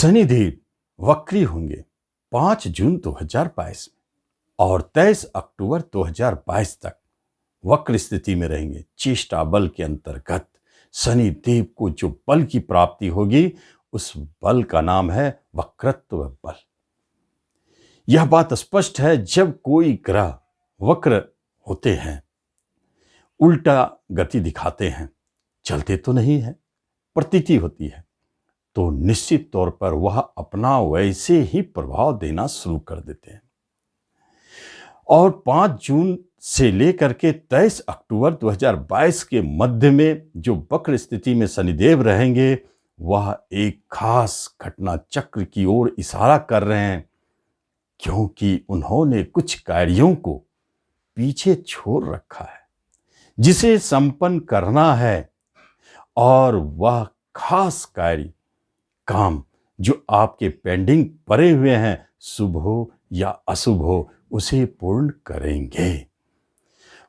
शनिदेव वक्री होंगे 5 जून 2022 में और 23 अक्टूबर 2022 तक वक्र स्थिति में रहेंगे। चेष्टा बल के अंतर्गत शनिदेव को जो बल की प्राप्ति होगी उस बल का नाम है वक्रत्व बल। यह बात स्पष्ट है, जब कोई ग्रह वक्र होते हैं, उल्टा गति दिखाते हैं, चलते तो नहीं है, प्रतीति होती है, तो निश्चित तौर पर वह अपना वैसे ही प्रभाव देना शुरू कर देते हैं। और 5 जून से लेकर के 23 अक्टूबर 2022 के मध्य में जो वक्र स्थिति में शनिदेव रहेंगे, वह एक खास घटना चक्र की ओर इशारा कर रहे हैं, क्योंकि उन्होंने कुछ कार्यों को पीछे छोड़ रखा है जिसे संपन्न करना है। और वह खास कार्य काम जो आपके पेंडिंग पड़े हुए हैं, शुभ हो या अशुभ हो, उसे पूर्ण करेंगे।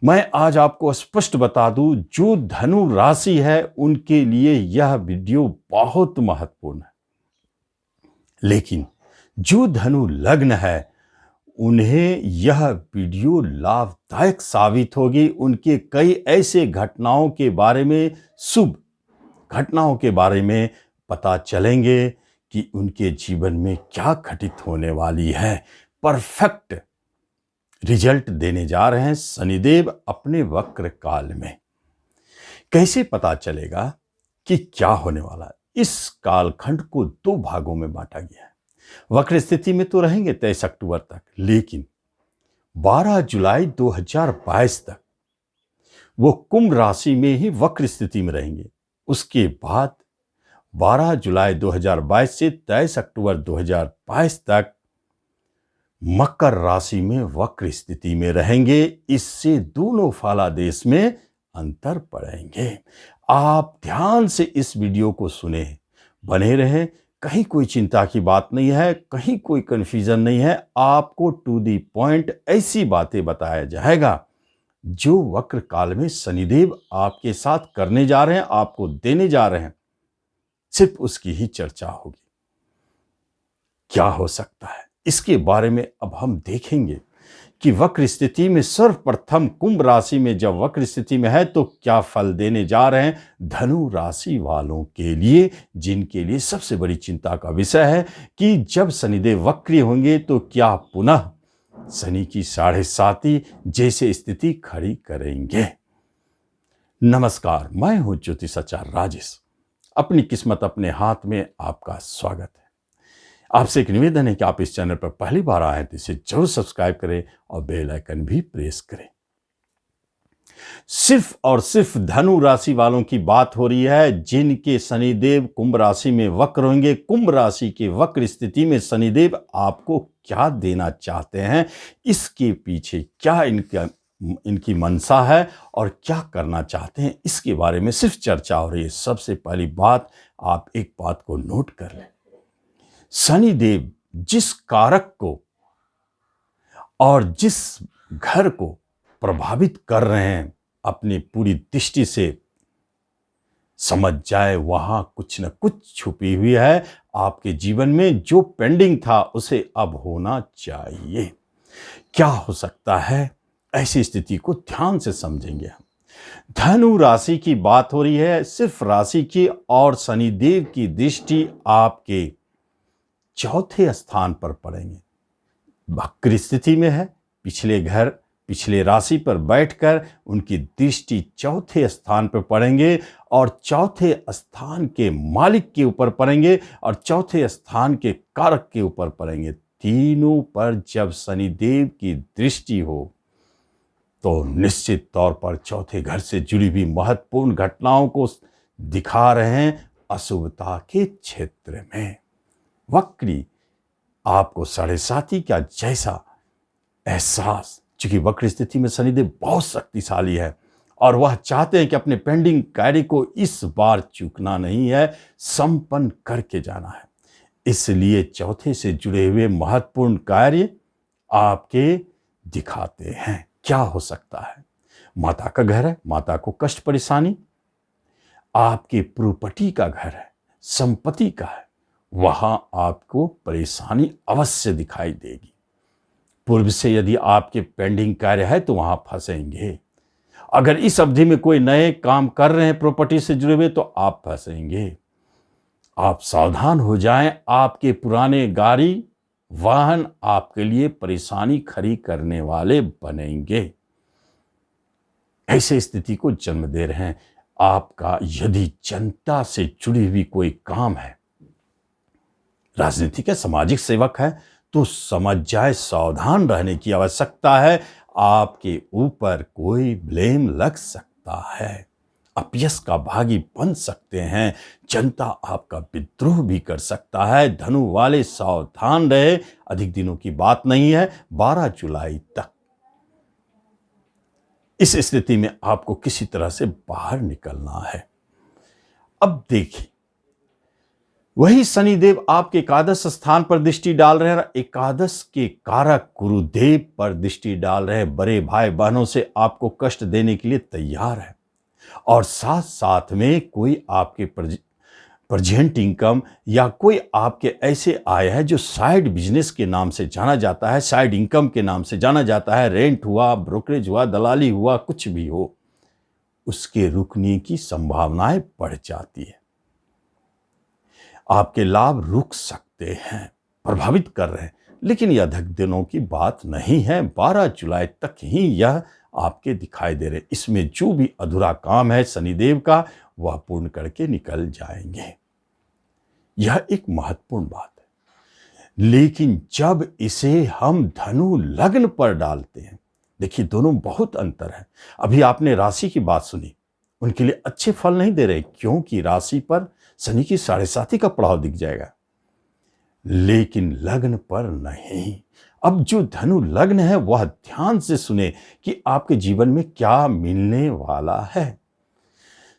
मैं आज आपको स्पष्ट बता दूं, जो धनु राशि है उनके लिए यह वीडियो बहुत महत्वपूर्ण है, लेकिन जो धनु लग्न है उन्हें यह वीडियो लाभदायक साबित होगी। उनके कई ऐसे घटनाओं के बारे में, शुभ घटनाओं के बारे में पता चलेंगे कि उनके जीवन में क्या घटित होने वाली है। परफेक्ट रिजल्ट देने जा रहे हैं शनिदेव अपने वक्र काल में। कैसे पता चलेगा कि क्या होने वाला है? इस कालखंड को 2 भागों में बांटा गया है। वक्र स्थिति में तो रहेंगे 23 अक्टूबर तक, लेकिन 12 जुलाई 2022 तक वो कुंभ राशि में ही वक्र स्थिति में रहेंगे। उसके बाद 12 जुलाई 2022 से 23 अक्टूबर 2022 तक मकर राशि में वक्र स्थिति में रहेंगे। इससे दोनों फलादेश में अंतर पड़ेंगे। आप ध्यान से इस वीडियो को सुने, बने रहें। कहीं कोई चिंता की बात नहीं है, कहीं कोई कंफ्यूजन नहीं है। आपको टू दी पॉइंट ऐसी बातें बताया जाएगा जो वक्र काल में शनिदेव आपके साथ करने जा रहे हैं, आपको देने जा रहे हैं। सिर्फ उसकी ही चर्चा होगी। क्या हो सकता है इसके बारे में अब हम देखेंगे कि वक्र स्थिति में सर्वप्रथम कुंभ राशि में जब वक्र स्थिति में है तो क्या फल देने जा रहे हैं धनु राशि वालों के लिए, जिनके लिए सबसे बड़ी चिंता का विषय है कि जब शनिदेव वक्री होंगे तो क्या पुनः शनि की 7.5 जैसे स्थिति खड़ी करेंगे। नमस्कार, मैं हूं ज्योतिषाचार्य राजेश। अपनी किस्मत अपने हाथ में आपका स्वागत है। आपसे एक निवेदन है कि आप इस चैनल पर पहली बार आए तो इसे जरूर सब्सक्राइब करें और बेल आइकन भी प्रेस करें। सिर्फ और सिर्फ धनु राशि वालों की बात हो रही है, जिनके शनिदेव कुंभ राशि में वक्र होंगे। कुंभ राशि के वक्र स्थिति में शनिदेव आपको क्या देना चाहते हैं, इसके पीछे क्या इनकी मनसा है और क्या करना चाहते हैं, इसके बारे में सिर्फ चर्चा हो रही है। सबसे पहली बात, आप एक बात को नोट कर लें। शनिदेव जिस कारक को और जिस घर को प्रभावित कर रहे हैं, अपनी पूरी दृष्टि से समझ जाए वहां कुछ न कुछ छुपी हुई है। आपके जीवन में जो पेंडिंग था उसे अब होना चाहिए। क्या हो सकता है, ऐसी स्थिति को ध्यान से समझेंगे हम। धनु राशि की बात हो रही है, सिर्फ राशि की, और शनिदेव की दृष्टि आपके 4थे स्थान पर पड़ेंगे। वक्र स्थिति में है, पिछले राशि पर बैठकर उनकी दृष्टि 4थे स्थान पर पड़ेंगे और 4थे स्थान के मालिक के ऊपर पड़ेंगे और 4थे स्थान के कारक के ऊपर पड़ेंगे। तीनों पर जब शनिदेव की दृष्टि हो तो निश्चित तौर पर 4थे घर से जुड़ी हुई महत्वपूर्ण घटनाओं को दिखा रहे हैं अशुभता के क्षेत्र में। वक्री आपको 7.5 का जैसा एहसास, चूंकि वक्र स्थिति में शनिदेव बहुत शक्तिशाली है और वह चाहते हैं कि अपने पेंडिंग कार्य को इस बार चूकना नहीं है, संपन्न करके जाना है। इसलिए 4थे से जुड़े हुए महत्वपूर्ण कार्य आपके दिखाते हैं। क्या हो सकता है? माता का घर है, माता को कष्ट परेशानी, आपके प्रॉपर्टी का घर है, संपत्ति का है, वहां आपको परेशानी अवश्य दिखाई देगी। पूर्व से यदि आपके पेंडिंग कार्य है तो वहां फंसेंगे। अगर इस अवधि में कोई नए काम कर रहे हैं प्रॉपर्टी से जुड़े हुए तो आप फंसेंगे। आप सावधान हो जाएं, आपके पुराने गाड़ी वाहन आपके लिए परेशानी खड़ी करने वाले बनेंगे। ऐसे स्थिति को जन्म दे रहे हैं। आपका यदि जनता से जुड़ी हुई कोई काम है, राजनीतिक या सामाजिक सेवक है, तो समझ जाए सावधान रहने की आवश्यकता है। आपके ऊपर कोई ब्लेम लग सकता है, अपयश का भागी बन सकते हैं, जनता आपका विद्रोह भी कर सकता है। धनु वाले सावधान रहे, अधिक दिनों की बात नहीं है, 12 जुलाई तक। इस स्थिति में आपको किसी तरह से बाहर निकलना है। अब देखिए, वही शनिदेव आपके एकादश स्थान पर दृष्टि डाल रहे हैं। एकादश के कारक गुरुदेव पर दृष्टि डाल रहे हैं। बड़े भाई बहनों से आपको कष्ट देने के लिए तैयार है, और साथ साथ में कोई आपके प्रेजेंट इनकम या कोई आपके ऐसे आय है जो साइड बिजनेस के नाम से जाना जाता है, साइड इनकम के नाम से जाना जाता है। रेंट हुआ, ब्रोकरेज हुआ, दलाली हुआ, कुछ भी हो, उसके रुकने की संभावनाएं बढ़ जाती है। आपके लाभ रुक सकते हैं, प्रभावित कर रहे हैं, लेकिन यह अधिक दिनों की बात नहीं है। 12 जुलाई तक ही यह आपके दिखाई दे रहे। इसमें जो भी अधूरा काम है शनिदेव का, वह पूर्ण करके निकल जाएंगे। यह एक महत्वपूर्ण बात है। लेकिन जब इसे हम धनु लग्न पर डालते हैं, देखिए दोनों बहुत अंतर है। अभी आपने राशि की बात सुनी, उनके लिए अच्छे फल नहीं दे रहे, क्योंकि राशि पर शनि की 7.5 का प्रभाव दिख जाएगा, लेकिन लग्न पर नहीं। अब जो धनु लग्न है वह ध्यान से सुने कि आपके जीवन में क्या मिलने वाला है।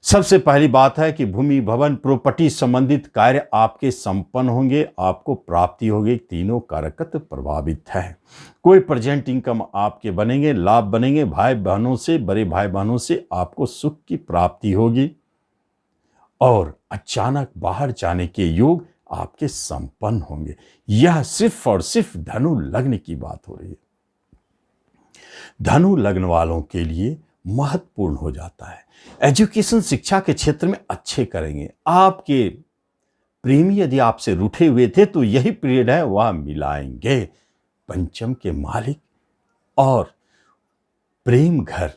सबसे पहली बात है कि भूमि, भवन, प्रॉपर्टी संबंधित कार्य आपके संपन्न होंगे, आपको प्राप्ति होगी। तीनों कारकत्व प्रभावित है। कोई प्रेजेंट इनकम आपके बनेंगे, लाभ बनेंगे। भाई बहनों से, बड़े भाई बहनों से आपको सुख की प्राप्ति होगी, और अचानक बाहर जाने के योग आपके संपन्न होंगे। यह सिर्फ और सिर्फ धनु लग्न की बात हो रही है। धनु लग्न वालों के लिए महत्वपूर्ण हो जाता है। एजुकेशन, शिक्षा के क्षेत्र में अच्छे करेंगे। आपके प्रेमी यदि आपसे रूठे हुए थे तो यही पीरियड है, वह मिलाएंगे। पंचम के मालिक और प्रेम घर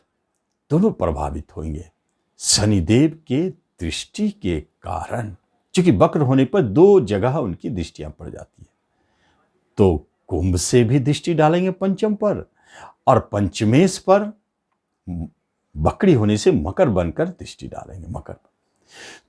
दोनों प्रभावित होंगे शनिदेव के दृष्टि के कारण। क्योंकि वक्र होने पर 2 जगह उनकी दृष्टियां पड़ जाती है, तो कुंभ से भी दृष्टि डालेंगे पंचम पर, और पंचमेश पर बकरी होने से मकर बनकर दृष्टि डालेंगे, मकर पर।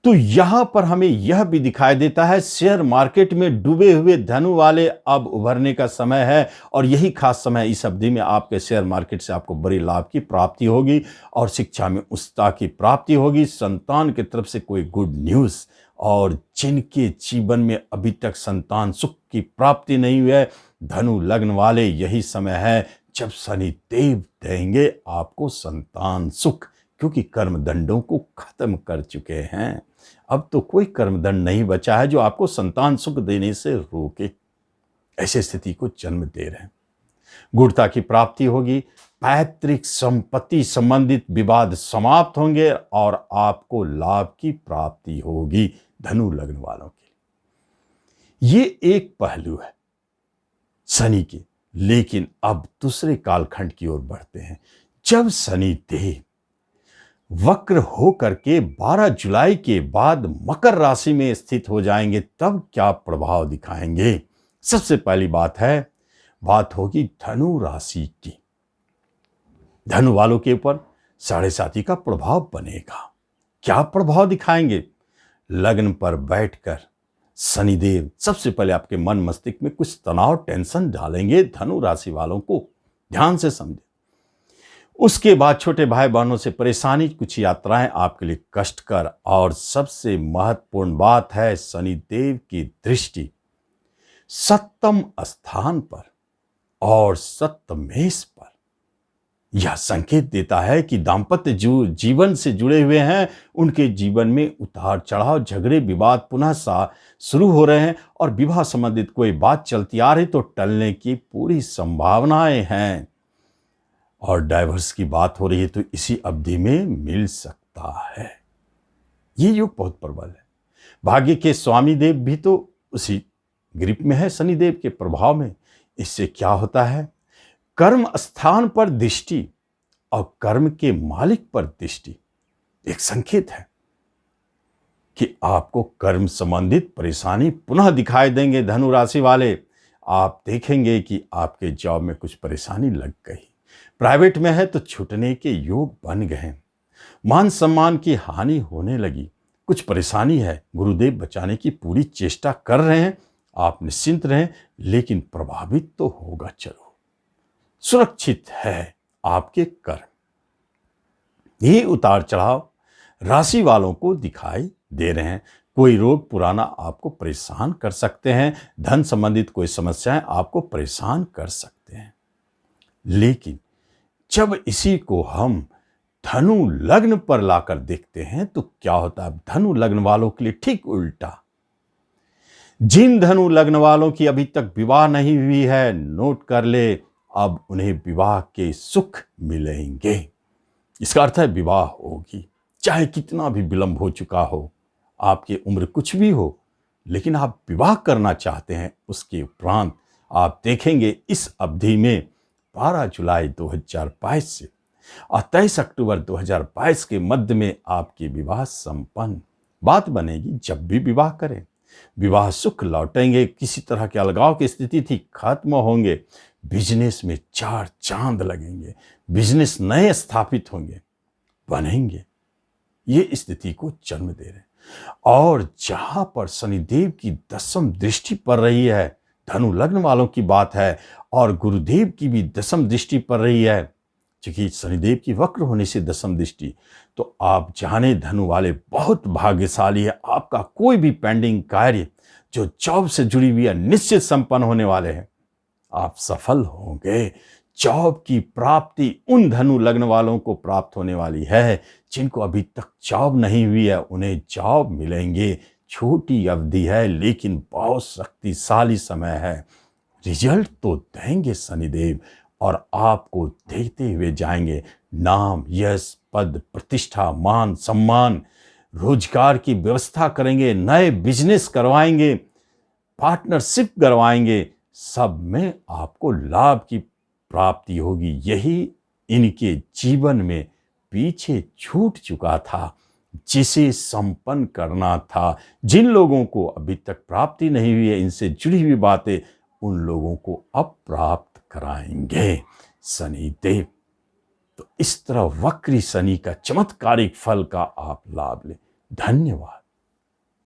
तो यहां पर हमें यह भी दिखाई देता है, शेयर मार्केट में डूबे हुए धनु वाले अब उभरने का समय है, और यही खास समय। इस अवधि में आपके शेयर मार्केट से आपको बड़े लाभ की प्राप्ति होगी, और शिक्षा में उच्चता की प्राप्ति होगी। संतान की तरफ से कोई गुड न्यूज, और जिनके जीवन में अभी तक संतान सुख की प्राप्ति नहीं हुई है, धनु लग्न वाले, यही समय है जब शनि देव देंगे आपको संतान सुख। क्योंकि कर्मदंडों को खत्म कर चुके हैं, अब तो कोई कर्मदंड नहीं बचा है जो आपको संतान सुख देने से रोके। ऐसी स्थिति को जन्म दे रहे हैं। गुणता की प्राप्ति होगी, पैतृक संपत्ति संबंधित विवाद समाप्त होंगे, और आपको लाभ की प्राप्ति होगी धनु लग्न वालों के। ये एक पहलू है शनि के। लेकिन अब दूसरे कालखंड की ओर बढ़ते हैं। जब शनि देव वक्र होकर के 12 जुलाई के बाद मकर राशि में स्थित हो जाएंगे, तब क्या प्रभाव दिखाएंगे। सबसे पहली बात होगी धनु राशि की। धनु वालों के ऊपर 7.5 का प्रभाव बनेगा। क्या प्रभाव दिखाएंगे। लग्न पर बैठकर शनिदेव सबसे पहले आपके मन मस्तिष्क में कुछ तनाव, टेंशन डालेंगे। धनु राशि वालों को ध्यान से समझे। उसके बाद छोटे भाई बहनों से परेशानी, कुछ यात्राएं आपके लिए कष्टकर, और सबसे महत्वपूर्ण बात है शनिदेव की दृष्टि 7वें स्थान पर और 7मेश पर। यह संकेत देता है कि दाम्पत्य जो जीवन से जुड़े हुए हैं उनके जीवन में उतार चढ़ाव, झगड़े, विवाद पुनः शुरू हो रहे हैं और विवाह संबंधित कोई बात चलती आ रही तो टलने की पूरी संभावनाएं हैं। और डाइवोर्स की बात हो रही है तो इसी अवधि में मिल सकता है। ये योग बहुत प्रबल है। भाग्य के स्वामी देव भी तो उसी ग्रिप में है, शनिदेव के प्रभाव में। इससे क्या होता है, कर्म स्थान पर दृष्टि और कर्म के मालिक पर दृष्टि एक संकेत है कि आपको कर्म संबंधित परेशानी पुनः दिखाई देंगे। धनु राशि वाले, आप देखेंगे कि आपके जॉब में कुछ परेशानी लग गई, प्राइवेट में है तो छूटने के योग बन गए, मान सम्मान की हानि होने लगी, कुछ परेशानी है, गुरुदेव बचाने की पूरी चेष्टा कर रहे हैं। आप निश्चिंत रहें, लेकिन प्रभावित तो होगा जरूर। सुरक्षित है आपके कर्म। ये उतार चढ़ाव राशि वालों को दिखाई दे रहे हैं। कोई रोग पुराना आपको परेशान कर सकते हैं, धन संबंधित कोई समस्याएं आपको परेशान कर सकते हैं। लेकिन जब इसी को हम धनु लग्न पर लाकर देखते हैं तो क्या होता है, धनु लग्न वालों के लिए ठीक उल्टा। जिन धनु लग्न वालों की अभी तक विवाह नहीं हुई है, नोट कर ले, अब उन्हें विवाह के सुख मिलेंगे। इसका अर्थ है विवाह होगी, चाहे कितना भी विलंब हो चुका हो, आपकी उम्र कुछ भी हो, लेकिन आप विवाह करना चाहते हैं। उसके उपरांत आप देखेंगे इस अवधि में 12 जुलाई 2022 से और 23 अक्टूबर 2022 के मध्य में आपकी विवाह संपन्न। बात बनेगी, जब भी विवाह करें विवाह सुख लौटेंगे, किसी तरह के अलगाव की स्थिति थी खत्म होंगे, बिजनेस में 4 चांद लगेंगे, बिजनेस नए स्थापित होंगे, बनेंगे। ये स्थिति को जन्म दे रहे हैं। और जहां पर शनिदेव की 10वीं दृष्टि पड़ रही है, धनु लग्न वालों की बात है, और गुरुदेव की भी 10वीं दृष्टि पड़ रही है, क्योंकि शनिदेव की वक्र होने से 10वीं दृष्टि, तो आप जाने धनु वाले बहुत भाग्यशाली है। आपका कोई भी पेंडिंग कार्य जो जॉब से जुड़ी हुई है निश्चित संपन्न होने वाले हैं, आप सफल होंगे। जॉब की प्राप्ति उन धनु लग्न वालों को प्राप्त होने वाली है जिनको अभी तक जॉब नहीं हुई है, उन्हें जॉब मिलेंगे। छोटी अवधि है लेकिन बहुत शक्तिशाली समय है। रिजल्ट तो देंगे शनिदेव और आपको देते हुए जाएंगे। नाम, यश, पद, प्रतिष्ठा, मान सम्मान, रोजगार की व्यवस्था करेंगे, नए बिजनेस करवाएंगे, पार्टनरशिप करवाएंगे, सब में आपको लाभ की प्राप्ति होगी। यही इनके जीवन में पीछे छूट चुका था, जिसे संपन्न करना था। जिन लोगों को अभी तक प्राप्ति नहीं हुई है, इनसे जुड़ी हुई बातें उन लोगों को अब प्राप्त कराएंगे शनिदेव। तो इस तरह वक्री शनि का चमत्कारिक फल का आप लाभ लें। धन्यवाद।